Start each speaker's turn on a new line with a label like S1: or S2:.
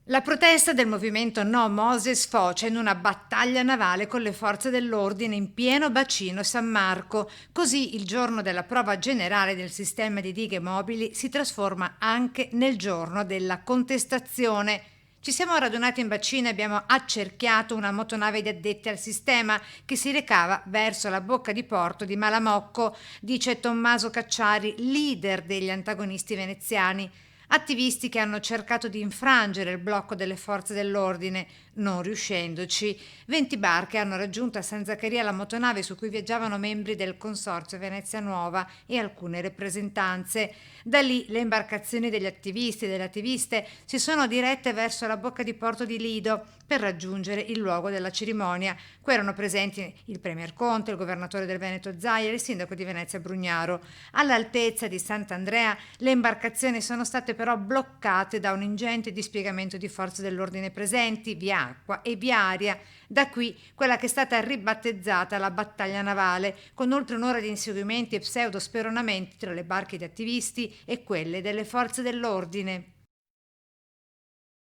S1: La protesta del movimento No Moses sfocia in una battaglia navale con le forze dell'ordine in pieno bacino San Marco. Così il giorno della prova generale del sistema di dighe mobili si trasforma anche nel giorno della contestazione. Ci siamo radunati in bacino e abbiamo accerchiato una motonave di addetti al sistema che si recava verso la bocca di porto di Malamocco, dice Tommaso Cacciari, leader degli antagonisti veneziani. Attivisti che hanno cercato di infrangere il blocco delle forze dell'ordine, non riuscendoci. 20 barche hanno raggiunto a San Zaccaria la motonave su cui viaggiavano membri del consorzio Venezia Nuova e alcune rappresentanze. Da lì le imbarcazioni degli attivisti e delle attiviste si sono dirette verso la bocca di porto di Lido per raggiungere il luogo della cerimonia. Qui erano presenti il premier Conte, il governatore del Veneto Zaia e il sindaco di Venezia Brugnaro. All'altezza di Sant'Andrea le imbarcazioni sono state però bloccate da un ingente dispiegamento di forze dell'ordine presenti, via acqua e via aria. Da qui quella che è stata ribattezzata la battaglia navale, con oltre un'ora di inseguimenti e pseudo speronamenti tra le barche di attivisti e quelle delle forze dell'ordine.